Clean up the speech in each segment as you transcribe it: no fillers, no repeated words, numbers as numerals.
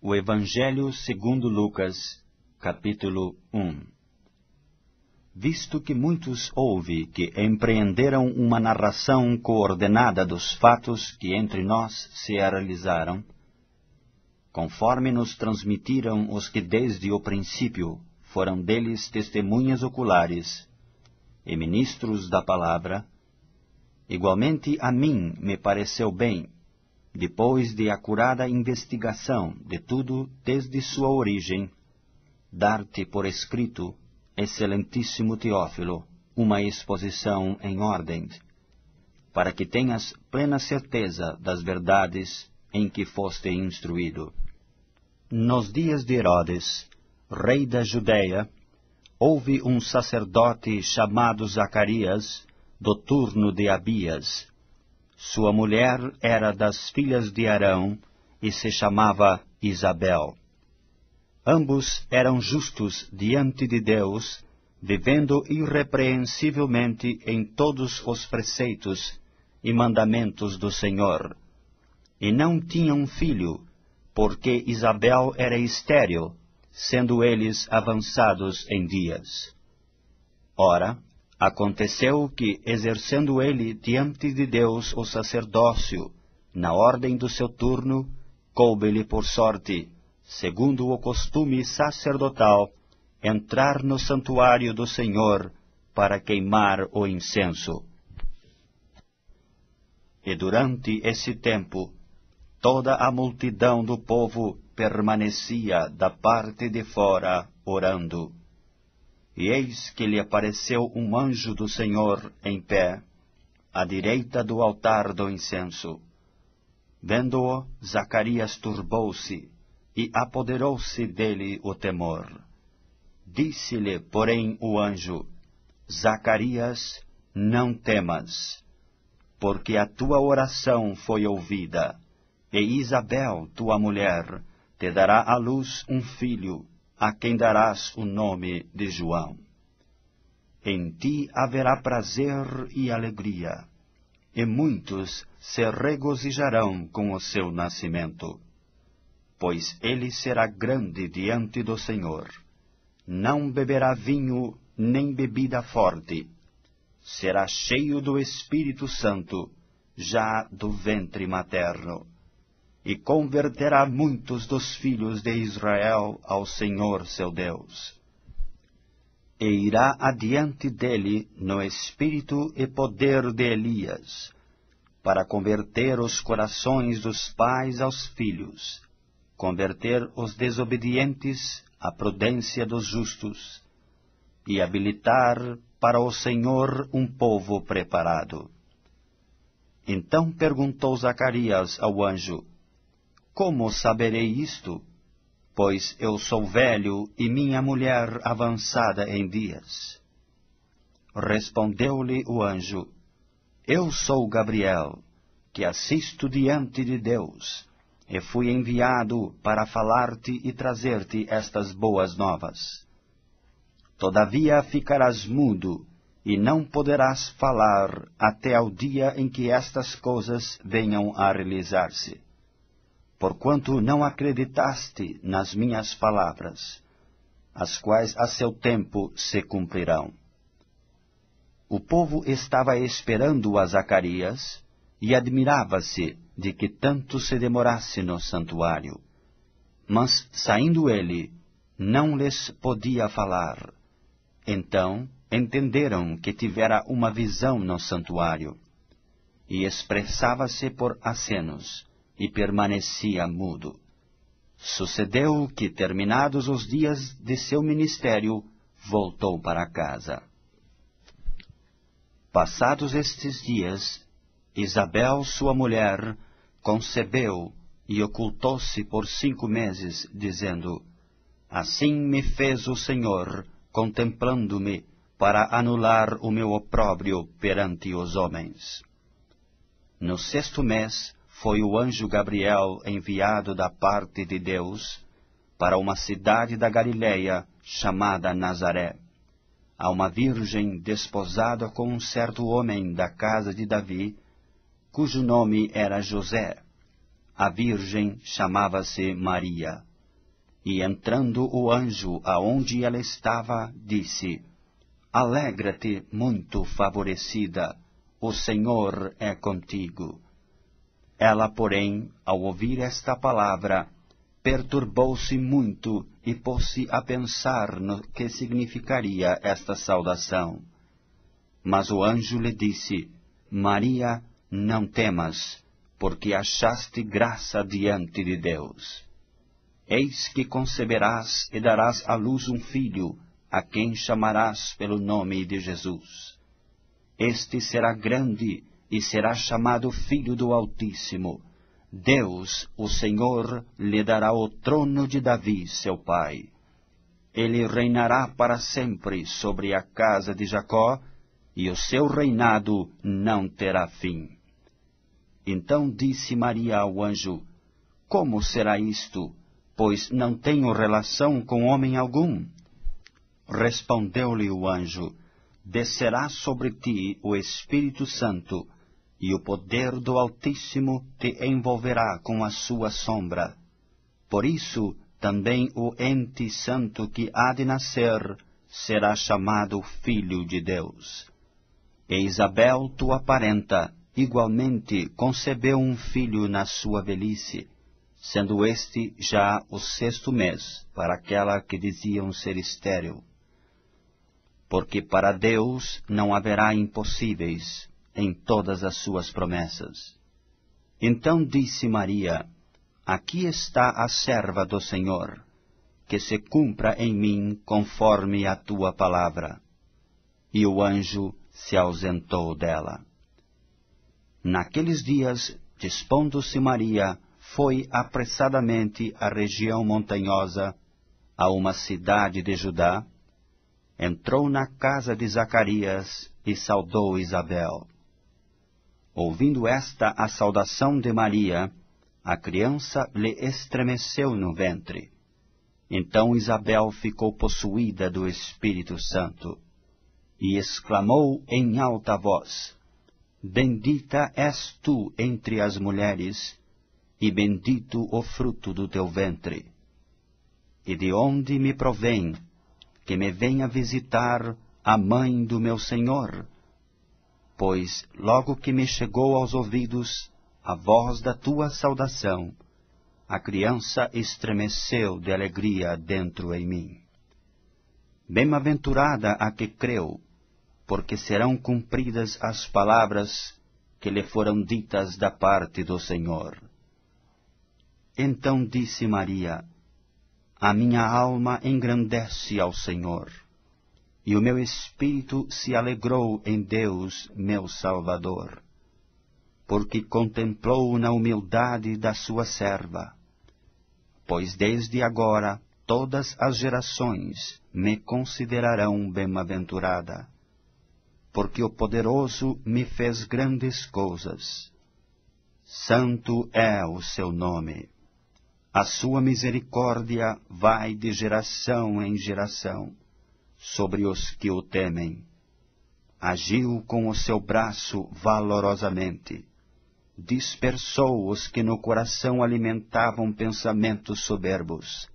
O Evangelho segundo Lucas, capítulo 1. Visto que muitos houve que empreenderam uma narração coordenada dos fatos que entre nós se realizaram, conforme nos transmitiram os que desde o princípio foram deles testemunhas oculares e ministros da palavra, igualmente a mim me pareceu bem, depois de acurada investigação de tudo desde sua origem, dar-te por escrito, excelentíssimo Teófilo, uma exposição em ordem, para que tenhas plena certeza das verdades em que foste instruído. Nos dias de Herodes, rei da Judeia, houve um sacerdote chamado Zacarias, do turno de Abias. Sua mulher era das filhas de Arão e se chamava Isabel. Ambos eram justos diante de Deus, vivendo irrepreensivelmente em todos os preceitos e mandamentos do Senhor. E não tinham filho, porque Isabel era estéril, sendo eles avançados em dias. Ora, aconteceu que, exercendo ele diante de Deus o sacerdócio, na ordem do seu turno, coube-lhe por sorte, segundo o costume sacerdotal, entrar no santuário do Senhor para queimar o incenso. E durante esse tempo, toda a multidão do povo permanecia da parte de fora orando. E eis que lhe apareceu um anjo do Senhor em pé, à direita do altar do incenso. Vendo-o, Zacarias turbou-se, e apoderou-se dele o temor. Disse-lhe, porém, o anjo: Zacarias, não temas, porque a tua oração foi ouvida, e Isabel, tua mulher, te dará à luz um filho, a quem darás o nome de João. Em ti haverá prazer e alegria, e muitos se regozijarão com o seu nascimento. Pois ele será grande diante do Senhor. Não beberá vinho nem bebida forte. Será cheio do Espírito Santo, já do ventre materno. E converterá muitos dos filhos de Israel ao Senhor seu Deus. E irá adiante dele no espírito e poder de Elias, para converter os corações dos pais aos filhos, converter os desobedientes à prudência dos justos, e habilitar para o Senhor um povo preparado. Então perguntou Zacarias ao anjo: Como saberei isto? Pois eu sou velho e minha mulher avançada em dias. Respondeu-lhe o anjo: Eu sou Gabriel, que assisto diante de Deus, e fui enviado para falar-te e trazer-te estas boas novas. Todavia ficarás mudo, e não poderás falar até ao dia em que estas coisas venham a realizar-se. Porquanto não acreditaste nas minhas palavras, as quais a seu tempo se cumprirão. O povo estava esperando a Zacarias, e admirava-se de que tanto se demorasse no santuário. Mas, saindo ele, não lhes podia falar. Então entenderam que tivera uma visão no santuário, e expressava-se por acenos, e permanecia mudo. Sucedeu que, terminados os dias de seu ministério, voltou para casa. Passados estes dias, Isabel, sua mulher, concebeu e ocultou-se por 5 meses, dizendo: Assim me fez o Senhor, contemplando-me, para anular o meu opróbrio perante os homens. No 6º mês, foi o anjo Gabriel enviado da parte de Deus para uma cidade da Galileia chamada Nazaré, a uma virgem desposada com um certo homem da casa de Davi, cujo nome era José. A virgem chamava-se Maria. E entrando o anjo aonde ela estava, disse: Alegra-te, muito favorecida, o Senhor é contigo. Ela, porém, ao ouvir esta palavra, perturbou-se muito e pôs-se a pensar no que significaria esta saudação. Mas o anjo lhe disse: Maria, não temas, porque achaste graça diante de Deus. Eis que conceberás e darás à luz um filho, a quem chamarás pelo nome de Jesus. Este será grande e será chamado Filho do Altíssimo. Deus, o Senhor, lhe dará o trono de Davi, seu pai. Ele reinará para sempre sobre a casa de Jacó, e o seu reinado não terá fim. Então disse Maria ao anjo: Como será isto, pois não tenho relação com homem algum? Respondeu-lhe o anjo: Descerá sobre ti o Espírito Santo, e o poder do Altíssimo te envolverá com a sua sombra. Por isso, também o ente santo que há de nascer será chamado Filho de Deus. E Isabel, tua parenta, igualmente concebeu um filho na sua velhice, sendo este já o 6º mês para aquela que diziam ser estéril. Porque para Deus não haverá impossíveis em todas as suas promessas. Então disse Maria: Aqui está a serva do Senhor, que se cumpra em mim conforme a tua palavra. E o anjo se ausentou dela. Naqueles dias, dispondo-se Maria, foi apressadamente à região montanhosa, a uma cidade de Judá, entrou na casa de Zacarias e saudou Isabel. Ouvindo esta a saudação de Maria, a criança lhe estremeceu no ventre. Então Isabel ficou possuída do Espírito Santo, e exclamou em alta voz: Bendita és tu entre as mulheres, e bendito o fruto do teu ventre. E de onde me provém que me venha visitar a mãe do meu Senhor? Pois logo que me chegou aos ouvidos a voz da tua saudação, a criança estremeceu de alegria dentro em mim. Bem-aventurada a que creu, porque serão cumpridas as palavras que lhe foram ditas da parte do Senhor. Então disse Maria: A minha alma engrandece ao Senhor, e o meu espírito se alegrou em Deus, meu Salvador, porque contemplou na humildade da sua serva. Pois desde agora todas as gerações me considerarão bem-aventurada, porque o Poderoso me fez grandes coisas. Santo é o seu nome. A sua misericórdia vai de geração em geração sobre os que o temem. Agiu com o seu braço valorosamente. Dispersou os que no coração alimentavam pensamentos soberbos.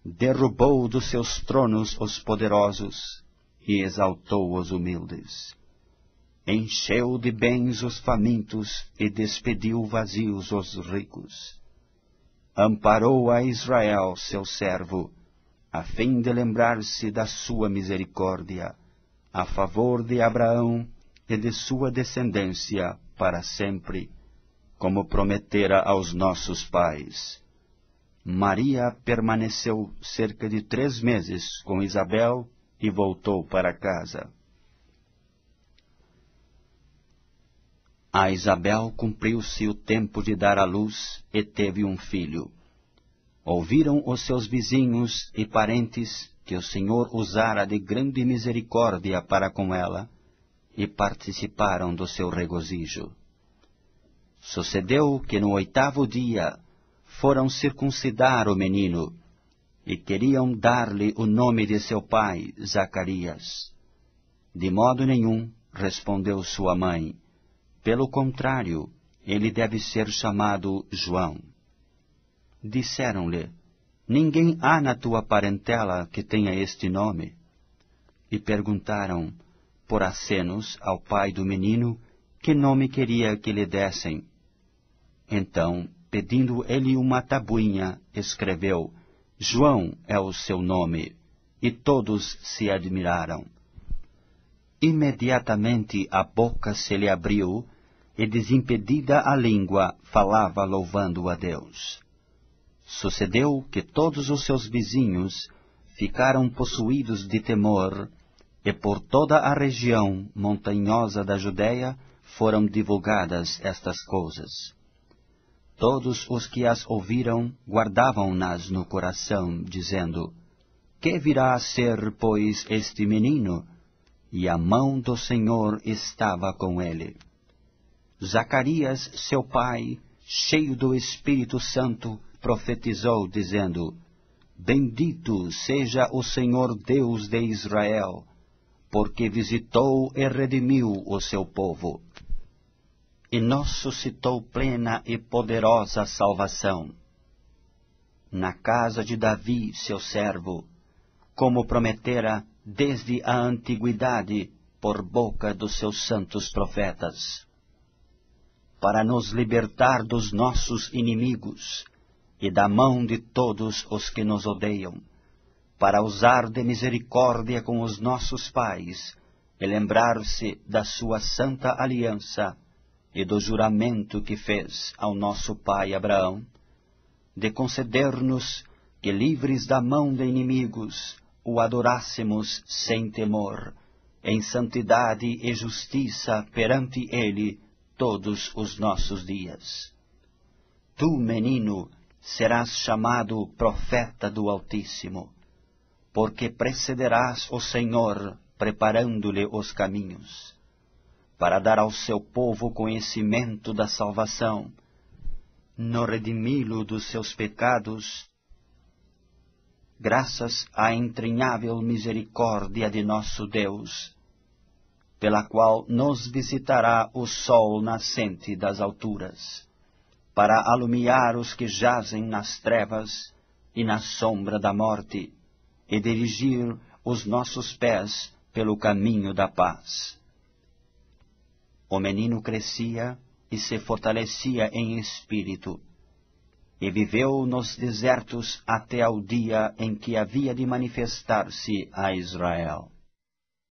Derrubou dos seus tronos os poderosos e exaltou os humildes. Encheu de bens os famintos e despediu vazios os ricos. Amparou a Israel, seu servo, a fim de lembrar-se da sua misericórdia, a favor de Abraão e de sua descendência para sempre, como prometera aos nossos pais. Maria permaneceu cerca de 3 meses com Isabel e voltou para casa. A Isabel cumpriu-se o tempo de dar à luz e teve um filho. Ouviram os seus vizinhos e parentes que o Senhor usara de grande misericórdia para com ela, e participaram do seu regozijo. Sucedeu que no 8º dia foram circuncidar o menino, e queriam dar-lhe o nome de seu pai, Zacarias. De modo nenhum, respondeu sua mãe. Pelo contrário, ele deve ser chamado João. Disseram-lhe: ninguém há na tua parentela que tenha este nome? E perguntaram, por acenos, ao pai do menino, que nome queria que lhe dessem. Então, pedindo ele uma tabuinha, escreveu, João é o seu nome, e todos se admiraram. Imediatamente a boca se lhe abriu, e desimpedida a língua, falava louvando a Deus. Sucedeu que todos os seus vizinhos ficaram possuídos de temor, e por toda a região montanhosa da Judéia foram divulgadas estas coisas. Todos os que as ouviram guardavam-nas no coração, dizendo, Que virá a ser, pois, este menino? E a mão do Senhor estava com ele. Zacarias, seu pai, cheio do Espírito Santo, profetizou, dizendo, Bendito seja o Senhor Deus de Israel, porque visitou e redimiu o seu povo, e nos suscitou plena e poderosa salvação. Na casa de Davi, seu servo, como prometera desde a antiguidade, por boca dos seus santos profetas, para nos libertar dos nossos inimigos e da mão de todos os que nos odeiam, para usar de misericórdia com os nossos pais e lembrar-se da sua santa aliança e do juramento que fez ao nosso pai Abraão, de conceder-nos que, livres da mão de inimigos, o adorássemos sem temor, em santidade e justiça perante ele todos os nossos dias. Tu, menino, serás chamado profeta do Altíssimo, porque precederás o Senhor, preparando-lhe os caminhos, para dar ao seu povo conhecimento da salvação, no redimi-lo dos seus pecados, graças à entranhável misericórdia de nosso Deus, pela qual nos visitará o sol nascente das alturas, para alumiar os que jazem nas trevas e na sombra da morte, e dirigir os nossos pés pelo caminho da paz. O menino crescia e se fortalecia em espírito, e viveu nos desertos até ao dia em que havia de manifestar-se a Israel.